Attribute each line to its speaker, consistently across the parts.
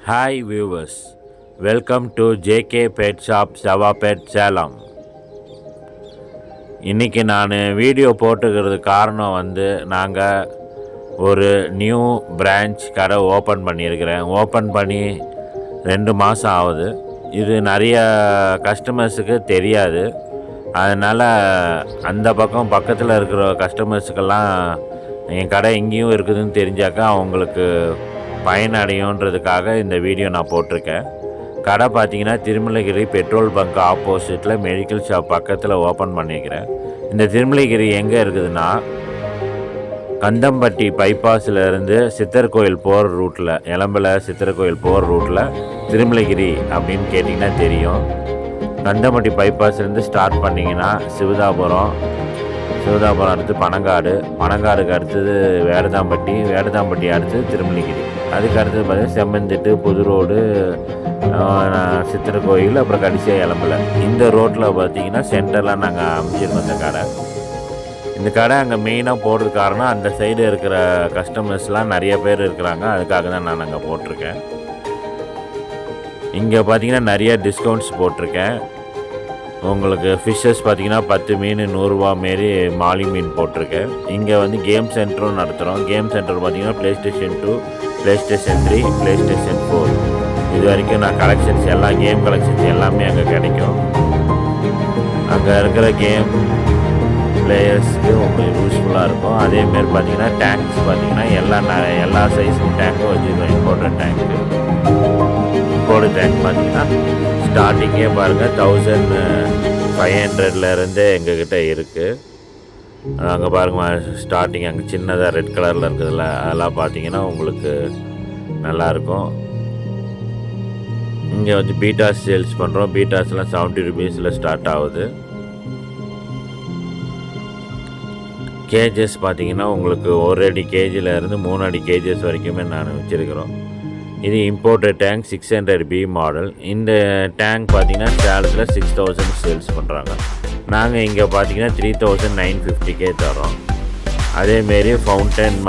Speaker 1: Hi viewers, welcome to JK Pet Shop Savapet Salem. இன்றைக்கி நான் video போட்டுக்கிறது காரணம் நாங்கள் ஒரு நியூ பிரான்ச் கடை ஓப்பன் பண்ணியிருக்கிறேன். ஓப்பன் பண்ணி 2 மாதம் ஆகுது. இது நிறைய கஸ்டமர்ஸுக்கு தெரியாது. அதனால் அந்த பக்கத்தில் இருக்கிற கஸ்டமர்ஸுக்கெல்லாம் என் கடை எங்கேயும் இருக்குதுன்னு தெரிஞ்சாக்கா அவங்களுக்கு பயனடையுன்றதுக்காக இந்த வீடியோ நான் போட்டிருக்கேன். கடை பார்த்திங்கன்னா திருமலைகிரி பெட்ரோல் பங்க் ஆப்போசிட்டில் மெடிக்கல் ஷாப் பக்கத்தில் ஓப்பன் பண்ணிக்கிறேன். இந்த திருமலைகிரி எங்கே இருக்குதுன்னா, கந்தம்பட்டி பைபாஸில் சித்தர் கோயில் போகிற ரூட்டில், எலம்பில் சித்தர் கோயில் போகிற ரூட்டில் திருமலைகிரி அப்படின்னு கேட்டிங்கன்னா தெரியும். கந்தம்பட்டி பைபாஸ்லேருந்து ஸ்டார்ட் பண்ணிங்கன்னா சிவதாபுரம் அடுத்து பனங்காடுக்கு அடுத்தது வேடதாம்பட்டி அடுத்தது திருமலைகிரி. அதுக்கு அடுத்தது பார்த்திங்கன்னா செம்மந்திட்டு, புது ரோடு, சித்திரை கோயில், அப்புறம் கடைசியாக எலம்பில். இந்த ரோட்டில் பார்த்திங்கன்னா சென்டரில் நாங்கள் அமைச்சிருக்கோம் இந்த கடை. அங்கே மெயினாக போடுறது காரணம் அந்த சைடு இருக்கிற கஸ்டமர்ஸ்லாம் நிறைய பேர் இருக்கிறாங்க. அதுக்காக தான் நான் அங்கே போட்டிருக்கேன். இங்கே பார்த்திங்கன்னா நிறைய டிஸ்கவுண்ட்ஸ் போட்டிருக்கேன். உங்களுக்கு ஃபிஷ்ஷஸ் பார்த்திங்கன்னா 10 மீன் 100 ரூபா மாரி மாலி மீன் போட்டிருக்கேன். இங்கே கேம் சென்டரும் நடத்துகிறோம். கேம் சென்டர் பார்த்திங்கன்னா PlayStation 2, PlayStation 3, PlayStation 4 இது வரைக்கும் நான் கலெக்ஷன்ஸ் கேம் கலெக்ஷன்ஸ் எல்லாமே அங்கே கிடைக்கும். அங்கே இருக்கிற கேம் பிளேயர்ஸ்க்கு உங்களுக்கு யூஸ்ஃபுல்லாக இருக்கும். அதேமாரி பார்த்திங்கன்னா டேங்க்ஸ் பார்த்திங்கன்னா எல்லா சைஸும் டேங்க்கும் வச்சுருக்கோம். இம்போர்ட்டட் டேங்க்கு டேங்க் பார்த்திங்கன்னா ஸ்டார்டிங்கே பாருங்கள் 1500 எங்ககிட்ட இருக்குது. அங்கே பாருங்கள் ஸ்டார்டிங் அங்கே சின்னதாக ரெட் கலரில் இருக்குதுல்ல, அதெல்லாம் பார்த்தீங்கன்னா உங்களுக்கு நல்லாயிருக்கும். இங்கே பீட்டாஸ் சேல்ஸ் பண்ணுறோம். பீட்டாஸ்லாம் 70 ரூபீஸில் ஸ்டார்ட் ஆகுது. கேஜஸ் பார்த்தீங்கன்னா உங்களுக்கு 1 அடி கேஜிலேருந்து 3 அடி கேஜஸ் வரைக்குமே நான் வச்சுருக்கிறோம். இது இம்போர்ட்டட் டேங்க் 600B மாடல். இந்த டேங்க் பார்த்திங்கன்னா சேலத்தில் 6000 சேல்ஸ் பண்ணுறாங்க. நாங்கள் இங்கே பார்த்திங்கன்னா 3950 தரோம். அதேமாரி ஃபவுண்டன்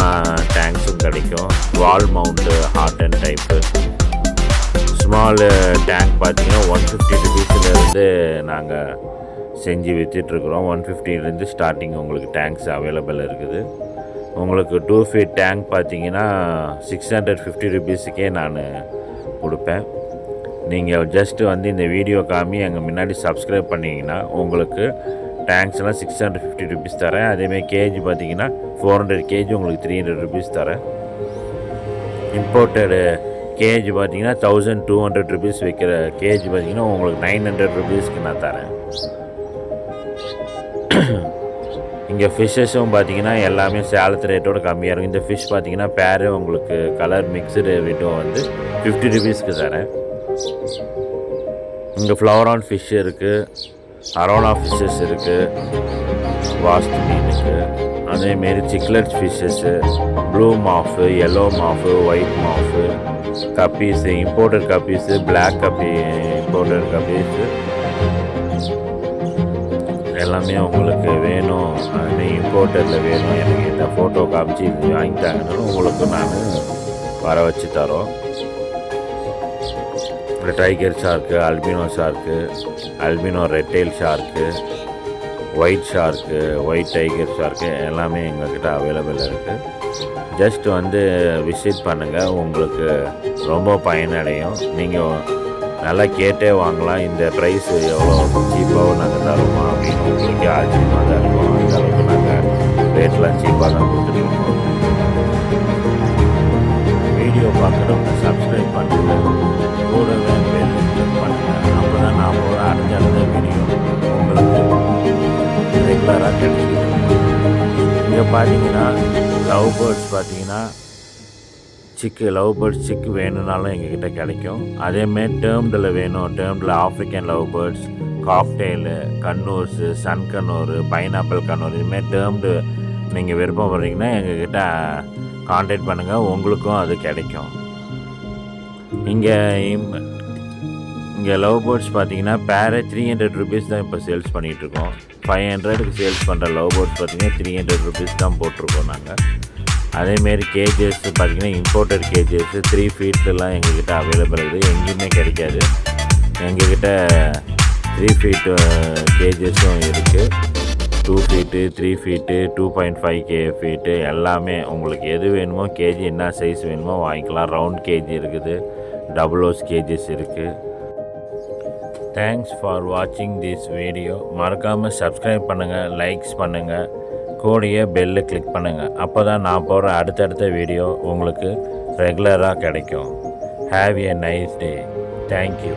Speaker 1: டேங்க்ஸும் கிடைக்கும். வால் mount hot and type small tank பார்த்திங்கன்னா 150 ரூபீஸ்லேருந்து நாங்கள் செஞ்சு விற்றுட்ருக்குறோம். 150லேருந்து ஸ்டார்டிங் உங்களுக்கு டேங்க்ஸ் அவைலபிள் இருக்குது. உங்களுக்கு 2 feet டேங்க் பார்த்தீங்கன்னா 650 ரூபீஸுக்கே நான் கொடுப்பேன். நீங்கள் ஜஸ்ட்டு இந்த வீடியோ காமி அங்கே முன்னாடி சப்ஸ்கிரைப் பண்ணிங்கன்னா உங்களுக்கு டேங்க்ஸ்லாம் 650 ரூபீஸ் தரேன். அதேமாதிரி கேஜி பார்த்தீங்கன்னா 400 கேஜி உங்களுக்கு 300 ரூபீஸ் தரேன். இம்போர்ட்டடு கேஜி பார்த்தீங்கன்னா 1200 ரூபீஸ் வைக்கிற கேஜி பார்த்தீங்கன்னா உங்களுக்கு 900 ரூபீஸ்க்கு நான் தரேன். இங்கே ஃபிஷ்ஷஸும் பார்த்திங்கன்னா எல்லாமே சேலத்து ரேட்டோட கம்மியாக இருக்கும். இந்த ஃபிஷ் பார்த்திங்கன்னா பேரு உங்களுக்கு கலர் மிக்சடு ரேட்டும் 50 ரூபீஸ்க்கு தரேன். இங்கே ஃப்ளவரான் ஃபிஷ் இருக்குது, அரோனா ஃபிஷ்ஷஸ் இருக்குது, வாஸ்ட் மீனுக்கு. அதேமாரி சிக்லெட் ஃபிஷ்ஷஸ்ஸு, ப்ளூ மாஃபு, எல்லோ மாஃபு, ஒயிட் மாஃபு, guppies, imported guppies, black guppy, imported guppies எல்லாமே உங்களுக்கு வேணும். அது இம்போர்ட்டரில் வேணும், எனக்கு இந்த ஃபோட்டோ காமிச்சு இது வாங்கிட்டாங்கன்னு உங்களுக்கு நான் வர வச்சு தரோம். Tiger shark, albino shark, albino redtail shark, white shark, white tiger shark எல்லாமே எங்கள்கிட்ட அவைலபிள் இருக்குது. ஜஸ்ட் விசிட் பண்ணுங்கள், உங்களுக்கு ரொம்ப பயனடையும். நீங்கள் நல்லா கேட்டே வாங்கலாம். இந்த ப்ரைஸ் எவ்வளோ சீப்பாகவும் நாங்கள் தருவோமா அப்படின்னு உங்களுக்கு ஆச்சரியமாக தான் இருக்கும். அந்தளவுக்கு நாங்கள் ரேட்லாம் சீப்பாக தான் கொடுத்துருக்கோம். வீடியோ பார்க்குறவங்க சப்ஸ்கிரைப் பண்ணுங்கள், கூடவே பெல் கிளிக் பண்ணுங்கள். அப்போ தான் நான் ஒரு அடுத்த வீடியோ உங்களுக்கு ரெகுலராக கிடைக்கும். இங்கே பார்த்தீங்கன்னா லவ் பேர்ட்ஸ் பார்த்தீங்கன்னா லவ் பேர்ட்ஸ் சிக்கு வேணும்னாலும் எங்ககிட்ட கிடைக்கும். அதேமாரி டேர்ம்டில் வேணும், டேர்ம்டில் African love birds, cockatiel, conures, sun conure, pineapple conure இதுமாரி டேர்ம்டு நீங்கள் விருப்பப்படுறீங்கன்னா எங்ககிட்ட கான்டாக்ட் பண்ணுங்கள், உங்களுக்கும் அது கிடைக்கும். இங்கே லவ் பேர்ட்ஸ் பார்த்தீங்கன்னா பேரே 300 ரூபீஸ் தான் இப்போ சேல்ஸ் பண்ணிகிட்ருக்கோம். 500க்கு சேல்ஸ் பண்ணுற லவ் பேர்ட்ஸ் பார்த்தீங்கன்னா 300 ரூபீஸ் தான் போட்டிருக்கோம் நாங்கள். அதேமாரி கேஜஸ் பார்த்திங்கன்னா இம்போர்ட்டட் கேஜஸ் 3 ஃபீட்லாம் எங்ககிட்ட அவைலபிள் இருக்குது, எங்கேயுமே கிடைக்காது. எங்ககிட்ட 3 ஃபீட் கேஜஸும் இருக்குது, 2 ஃபீட்டு, 3 ஃபீட்டு, 2.5 ஃபீட்டு எல்லாமே உங்களுக்கு எது வேணுமோ கேஜி என்ன சைஸ் வேணுமோ வாங்கிக்கலாம். ரவுண்ட் கேஜி இருக்குது, டபுள் ஹவுஸ் கேஜஸ் இருக்குது. தேங்க்ஸ் ஃபார் வாட்சிங் திஸ் வீடியோ. மறக்காமல் சப்ஸ்கிரைப் பண்ணுங்கள், லைக்ஸ் பண்ணுங்கள், கூடிய பெல்லை கிளிக் பண்ணுங்கள். அப்போ தான் நான் போடுற அடுத்தடுத்த வீடியோ உங்களுக்கு ரெகுலராக கிடைக்கும். Have a nice day. Thank you.